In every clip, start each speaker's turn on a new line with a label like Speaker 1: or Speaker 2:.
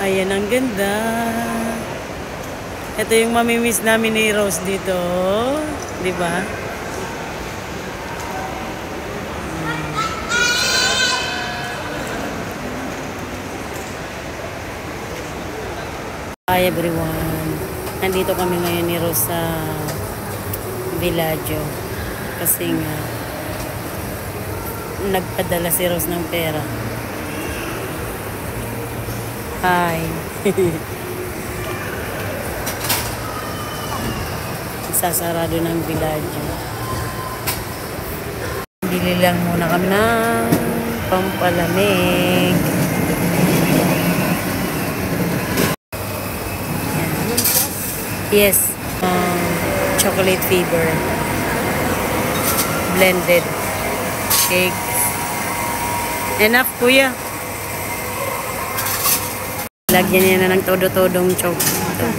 Speaker 1: Ayan, ang ganda. Ito yung mamimiss namin ni Rose dito. Di ba? Hi everyone. Nandito kami ngayon ni Rose sa Villaggio. Kasi nga, nagpadala si Rose ng pera. Hi. Sasarado ng Villaggio. Bili lang muna kami ng pampalamig. Yes. Chocolate Fever. Blended cakes. Enough, kuya. Lagyan niya na ng todo-todong chocolate.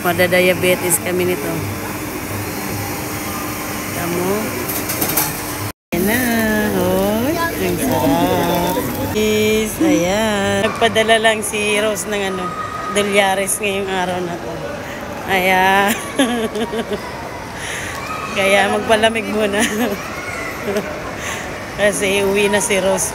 Speaker 1: Madadiabetes kami nito. Tamo. Ayan na. Oh, ang sarap. Yes, ayan. Nagpadala lang si Rose ng dolyares ngayong araw na to. Ayan. Kaya magpalamig muna. Kasi uwi na si Rose.